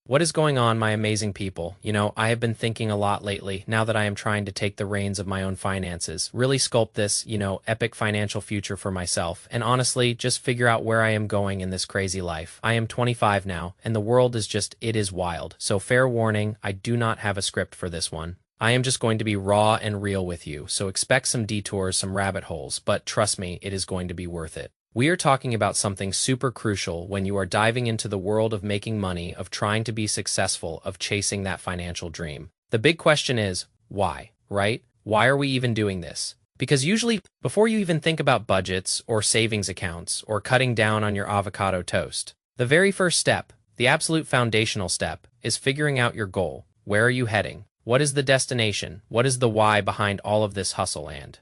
What is going on, my amazing people? I have been thinking a lot lately, now that I am trying to take the reins of my own finances, really sculpt this, epic financial future for myself, and honestly, just figure out where I am going in this crazy life. I am 25 now, and the world is it is wild. So fair warning, I do not have a script for this one. I am just going to be raw and real with you, so expect some detours, some rabbit holes, but trust me, it is going to be worth it. We are talking about something super crucial when you are diving into the world of making money, of trying to be successful, of chasing that financial dream. The big question is, why, right? Why are we even doing this? Because usually, before you even think about budgets or savings accounts or cutting down on your avocado toast, the very first step, the absolute foundational step, is figuring out your goal. Where are you heading? What is the destination? What is the why behind all of this hustle? And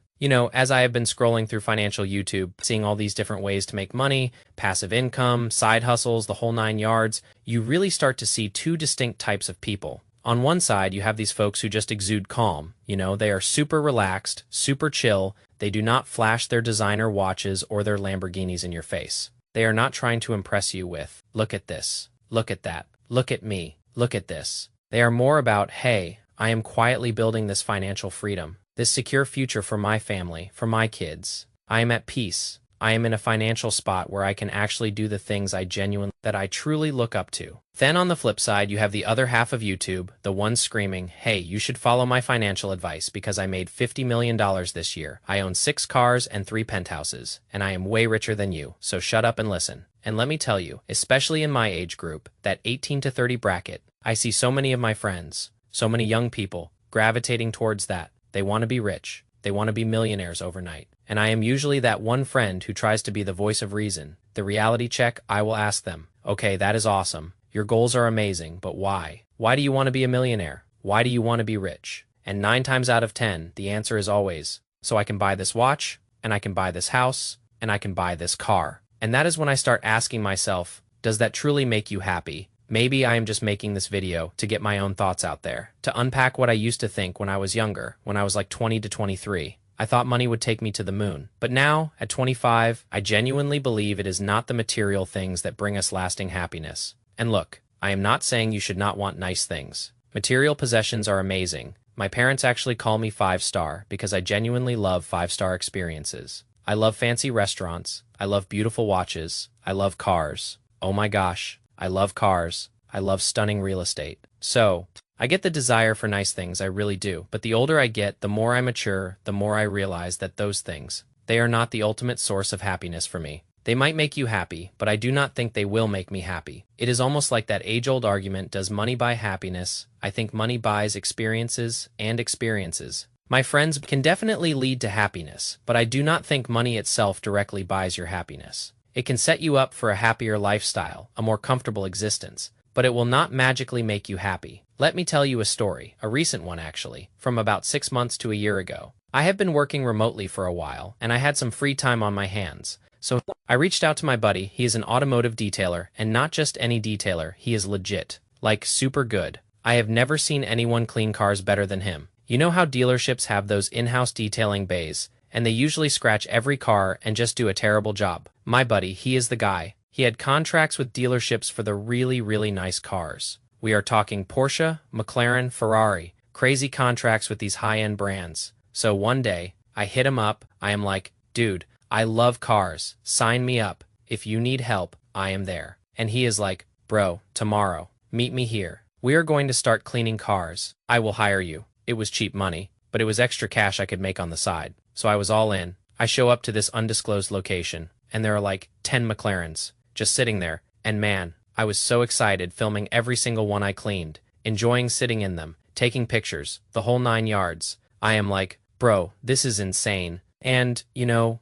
as I have been scrolling through financial YouTube, seeing all these different ways to make money, passive income, side hustles, the whole nine yards, you really start to see two distinct types of people. On one side, you have these folks who just exude calm. They are super relaxed, super chill. They do not flash their designer watches or their Lamborghinis in your face. They are not trying to impress you with, look at this, look at that, look at me, look at this. They are more about, hey, I am quietly building this financial freedom, this secure future for my family, for my kids. I am at peace. I am in a financial spot where I can actually do the things that I truly look up to. Then on the flip side, you have the other half of YouTube, the ones screaming, hey, you should follow my financial advice because I made $50 million this year. I own 6 cars and 3 penthouses, and I am way richer than you, so shut up and listen. And let me tell you, especially in my age group, that 18 to 30 bracket, I see so many of my friends, so many young people, gravitating towards that. They want to be rich. They want to be millionaires overnight. And I am usually that one friend who tries to be the voice of reason. The reality check, I will ask them, okay, that is awesome. Your goals are amazing, but why? Why do you want to be a millionaire? Why do you want to be rich? And 9 times out of 10, the answer is always, so I can buy this watch, and I can buy this house, and I can buy this car. And that is when I start asking myself, does that truly make you happy? Maybe I am just making this video to get my own thoughts out there, to unpack what I used to think when I was younger, when I was like 20 to 23. I thought money would take me to the moon. But now, at 25, I genuinely believe it is not the material things that bring us lasting happiness. And look, I am not saying you should not want nice things. Material possessions are amazing. My parents actually call me 5-star because I genuinely love 5-star experiences. I love fancy restaurants. I love beautiful watches. I love cars. Oh my gosh. I love cars. I love stunning real estate. So, I get the desire for nice things, I really do. But the older I get, the more I mature, the more I realize that those things, they are not the ultimate source of happiness for me. They might make you happy, but I do not think they will make me happy. It is almost like that age-old argument, does money buy happiness? I think money buys experiences and experiences. My friends, can definitely lead to happiness, but I do not think money itself directly buys your happiness. It can set you up for a happier lifestyle, a more comfortable existence, but it will not magically make you happy. Let me tell you a story, a recent one actually, from about 6 months to a year ago. I have been working remotely for a while, and I had some free time on my hands. So I reached out to my buddy. He is an automotive detailer, and not just any detailer, he is legit. Like, super good. I have never seen anyone clean cars better than him. You know how dealerships have those in-house detailing bays, and they usually scratch every car and just do a terrible job? My buddy, he is the guy. He had contracts with dealerships for the really, really nice cars. We are talking Porsche, McLaren, Ferrari, crazy contracts with these high-end brands. So one day, I hit him up. I am like, dude, I love cars. Sign me up. If you need help, I am there. And he is like, bro, tomorrow, meet me here. We are going to start cleaning cars. I will hire you. It was cheap money, but it was extra cash I could make on the side. So I was all in. I show up to this undisclosed location, and there are like 10 McLarens just sitting there. And man, I was so excited filming every single one I cleaned, enjoying sitting in them, taking pictures, the whole 9 yards. I am like, bro, this is insane. And,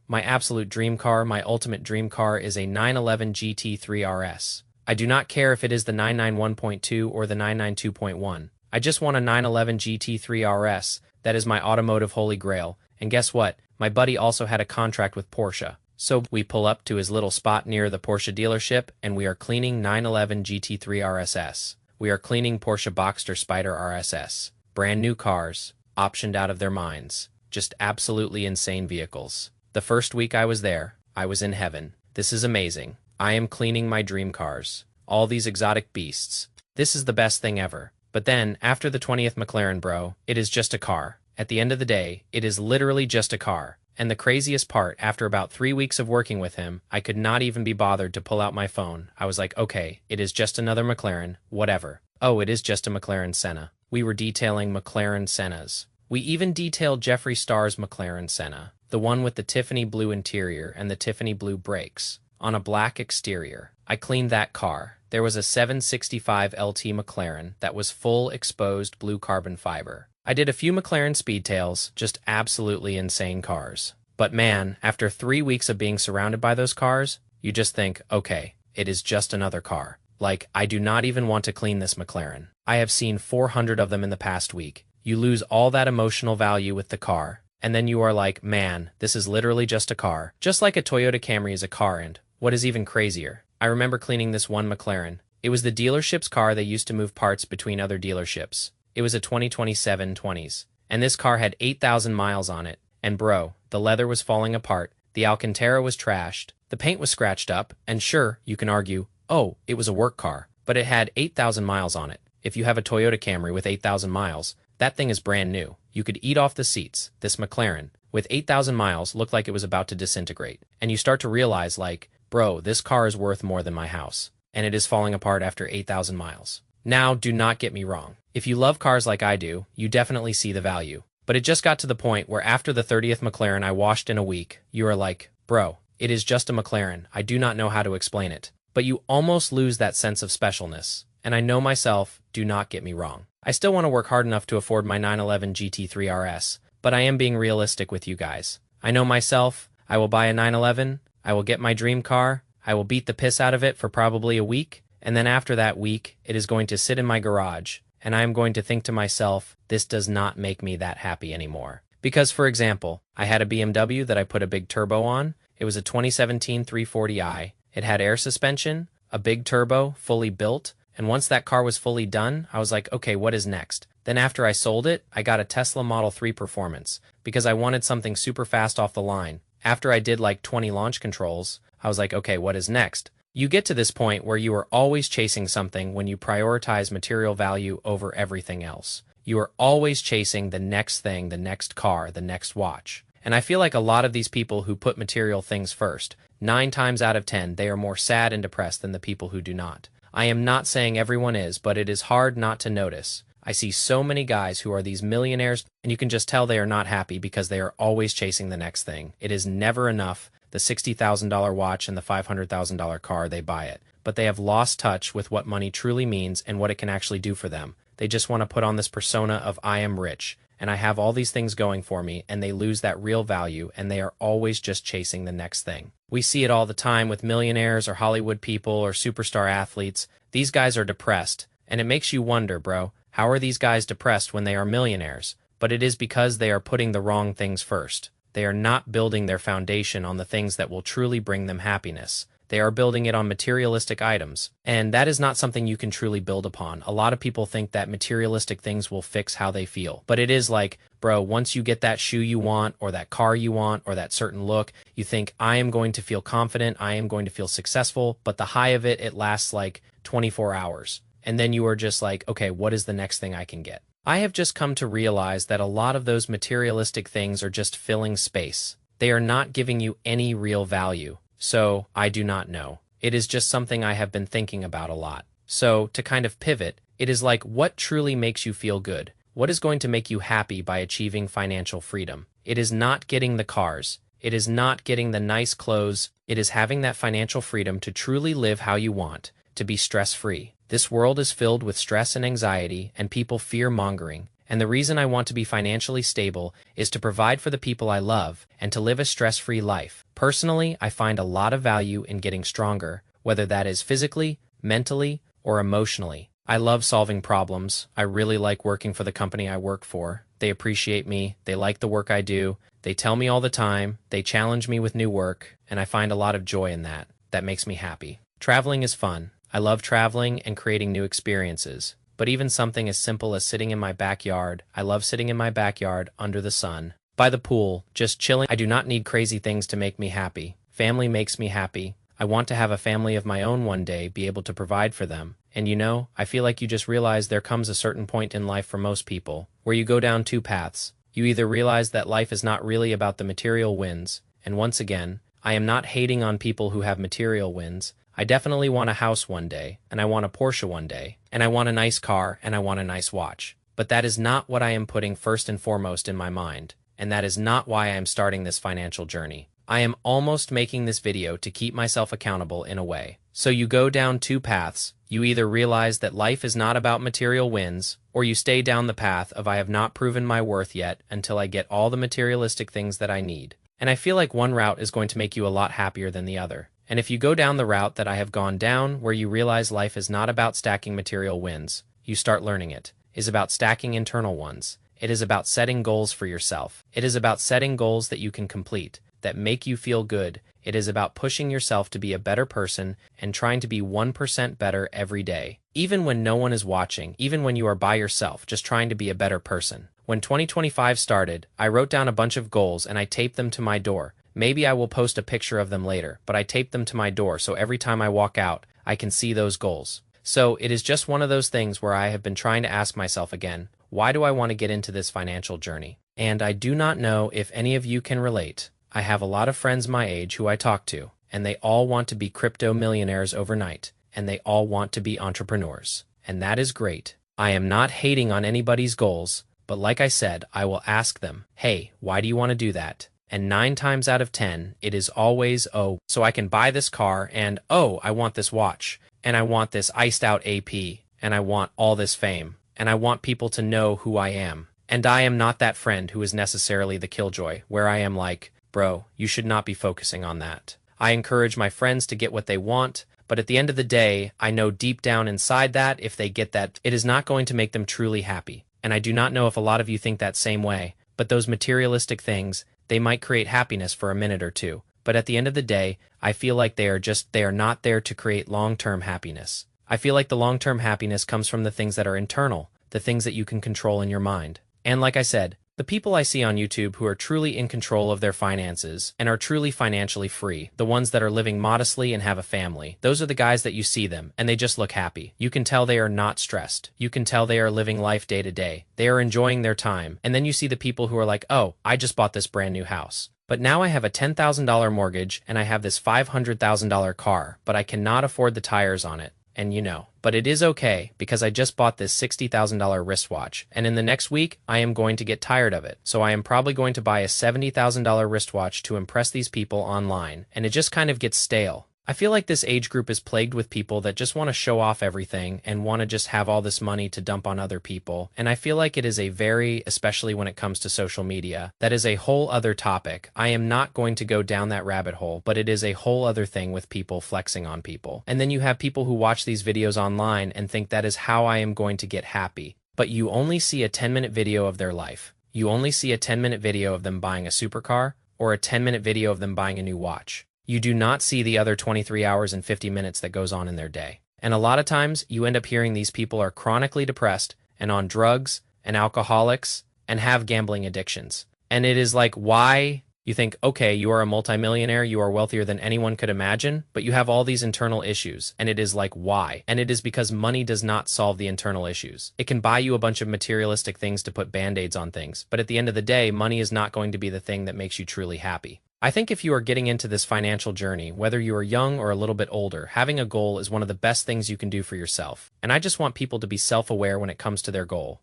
my absolute dream car, my ultimate dream car is a 911 GT3 RS. I do not care if it is the 991.2 or the 992.1. I just want a 911 GT3 RS. That is my automotive holy grail. And guess what? My buddy also had a contract with Porsche. So we pull up to his little spot near the Porsche dealership, and we are cleaning 911 GT3 RSS. We are cleaning Porsche Boxster Spyder RSS. Brand new cars, optioned out of their minds. Just absolutely insane vehicles. The first week I was there, I was in heaven. This is amazing. I am cleaning my dream cars. All these exotic beasts. this is the best thing ever. But then, after the 20th McLaren, bro, it is just a car. At the end of the day, it is literally just a car. And the craziest part, after about 3 weeks of working with him, I could not even be bothered to pull out my phone. I was like, okay, it is just another McLaren, whatever. Oh, it is just a McLaren Senna. We were detailing McLaren Sennas. We even detailed Jeffree Star's McLaren Senna, the one with the Tiffany blue interior and the Tiffany blue brakes, on a black exterior. I cleaned that car. There was a 765 LT McLaren that was full exposed blue carbon fiber. I did a few McLaren Speedtails, just absolutely insane cars. But man, after 3 weeks of being surrounded by those cars, you just think, okay, it is just another car. Like, I do not even want to clean this McLaren. I have seen 400 of them in the past week. You lose all that emotional value with the car, and then you are like, man, this is literally just a car. Just like a Toyota Camry is a car, and what is even crazier, I remember cleaning this one McLaren. It was the dealership's car they used to move parts between other dealerships. It was a 2027 20s, and this car had 8,000 miles on it, and bro, the leather was falling apart, the Alcantara was trashed, the paint was scratched up, and sure, you can argue, oh, it was a work car, but it had 8,000 miles on it. If you have a Toyota Camry with 8,000 miles, that thing is brand new. You could eat off the seats. This McLaren, with 8,000 miles, looked like it was about to disintegrate. And you start to realize, like, bro, this car is worth more than my house, and it is falling apart after 8,000 miles. Now, do not get me wrong. If you love cars like I do, you definitely see the value. But it just got to the point where after the 30th McLaren I washed in a week, you are like, bro, it is just a McLaren. I do not know how to explain it. But you almost lose that sense of specialness. And I know myself, do not get me wrong. I still want to work hard enough to afford my 911 GT3 RS, but I am being realistic with you guys. I know myself, I will buy a 911, I will get my dream car, I will beat the piss out of it for probably a week, and then after that week, it is going to sit in my garage, and I am going to think to myself, this does not make me that happy anymore. Because, for example, I had a BMW that I put a big turbo on. It was a 2017 340i. It had air suspension, a big turbo, fully built, and once that car was fully done, I was like, okay, what is next? Then after I sold it, I got a Tesla Model 3 Performance, because I wanted something super fast off the line. After I did like 20 launch controls, I was like, okay, what is next? You get to this point where you are always chasing something when you prioritize material value over everything else. You are always chasing the next thing, the next car, the next watch. And I feel like a lot of these people who put material things first, 9 times out of 10, they are more sad and depressed than the people who do not. I am not saying everyone is, but it is hard not to notice. I see so many guys who are these millionaires, and you can just tell they are not happy because they are always chasing the next thing. It is never enough, the $60,000 watch and the $500,000 car, they buy it. But they have lost touch with what money truly means and what it can actually do for them. They just want to put on this persona of I am rich, and I have all these things going for me, and they lose that real value, and they are always just chasing the next thing. We see it all the time with millionaires or Hollywood people or superstar athletes. These guys are depressed, and it makes you wonder, bro, how are these guys depressed when they are millionaires? But it is because they are putting the wrong things first. They are not building their foundation on the things that will truly bring them happiness. They are building it on materialistic items, and that is not something you can truly build upon. A lot of people think that materialistic things will fix how they feel, but it is like, bro, once you get that shoe you want, or that car you want, or that certain look, you think, I am going to feel confident, I am going to feel successful, but the high of it, it lasts like 24 hours. And then you are just like, okay, what is the next thing I can get? I have just come to realize that a lot of those materialistic things are just filling space. They are not giving you any real value. So, I do not know. It is just something I have been thinking about a lot. So, to kind of pivot, it is like, what truly makes you feel good? What is going to make you happy by achieving financial freedom? It is not getting the cars. It is not getting the nice clothes. It is having that financial freedom to truly live how you want, to be stress-free. This world is filled with stress and anxiety, and people fear-mongering. And the reason I want to be financially stable is to provide for the people I love and to live a stress-free life. Personally, I find a lot of value in getting stronger, whether that is physically, mentally, or emotionally. I love solving problems. I really like working for the company I work for. They appreciate me. They like the work I do. They tell me all the time. They challenge me with new work, and I find a lot of joy in that. That makes me happy. Traveling is fun. I love traveling and creating new experiences. But even something as simple as sitting in my backyard, I love sitting in my backyard under the sun, by the pool, just chilling. I do not need crazy things to make me happy. Family makes me happy. I want to have a family of my own one day, be able to provide for them, And I feel like you just realize there comes a certain point in life for most people where you go down two paths. You either realize that life is not really about the material wins, and once again, I am not hating on people who have material wins. I definitely want a house one day, and I want a Porsche one day, and I want a nice car, and I want a nice watch. But that is not what I am putting first and foremost in my mind, and that is not why I am starting this financial journey. I am almost making this video to keep myself accountable in a way. So you go down two paths. You either realize that life is not about material wins, or you stay down the path of I have not proven my worth yet until I get all the materialistic things that I need. And I feel like one route is going to make you a lot happier than the other. And if you go down the route that I have gone down, where you realize life is not about stacking material wins, you start learning it is about stacking internal ones. It is about setting goals for yourself. It is about setting goals that you can complete, that make you feel good. It is about pushing yourself to be a better person and trying to be 1% better every day. Even when no one is watching, even when you are by yourself, just trying to be a better person. When 2025 started, I wrote down a bunch of goals and I taped them to my door. Maybe I will post a picture of them later, but I taped them to my door so every time I walk out, I can see those goals. So it is just one of those things where I have been trying to ask myself again, why do I want to get into this financial journey? And I do not know if any of you can relate. I have a lot of friends my age who I talk to, and they all want to be crypto millionaires overnight, and they all want to be entrepreneurs. And that is great. I am not hating on anybody's goals, but like I said, I will ask them, hey, why do you want to do that? And 9 times out of 10, it is always, oh, so I can buy this car, and oh, I want this watch, and I want this iced out AP, and I want all this fame, and I want people to know who I am. And I am not that friend who is necessarily the killjoy, where I am like, bro, you should not be focusing on that. I encourage my friends to get what they want, but at the end of the day, I know deep down inside that if they get that, it is not going to make them truly happy. And I do not know if a lot of you think that same way, but those materialistic things, they might create happiness for a minute or two. But at the end of the day, I feel like they are not there to create long-term happiness. I feel like the long-term happiness comes from the things that are internal, the things that you can control in your mind. And like I said, the people I see on YouTube who are truly in control of their finances and are truly financially free, the ones that are living modestly and have a family, those are the guys that you see them and they just look happy. You can tell they are not stressed. You can tell they are living life day to day. They are enjoying their time. And then you see the people who are like, oh, I just bought this brand new house. But now I have a $10,000 mortgage and I have this $500,000 car, but I cannot afford the tires on it. And but it is okay because I just bought this $60,000 wristwatch, and in the next week, I am going to get tired of it. So I am probably going to buy a $70,000 wristwatch to impress these people online, and it just kind of gets stale. I feel like this age group is plagued with people that just want to show off everything and want to just have all this money to dump on other people. And I feel like it is especially when it comes to social media, that is a whole other topic. I am not going to go down that rabbit hole, but it is a whole other thing with people flexing on people. And then you have people who watch these videos online and think that is how I am going to get happy. But you only see a 10-minute video of their life. You only see a 10-minute video of them buying a supercar or a 10-minute video of them buying a new watch. You do not see the other 23 hours and 50 minutes that goes on in their day. And a lot of times, you end up hearing these people are chronically depressed and on drugs and alcoholics and have gambling addictions. And it is like, why? You think, okay, you are a multimillionaire, you are wealthier than anyone could imagine, but you have all these internal issues. And it is like, why? And it is because money does not solve the internal issues. It can buy you a bunch of materialistic things to put band-aids on things, but at the end of the day, money is not going to be the thing that makes you truly happy. I think if you are getting into this financial journey, whether you are young or a little bit older, having a goal is one of the best things you can do for yourself. And I just want people to be self-aware when it comes to their goal.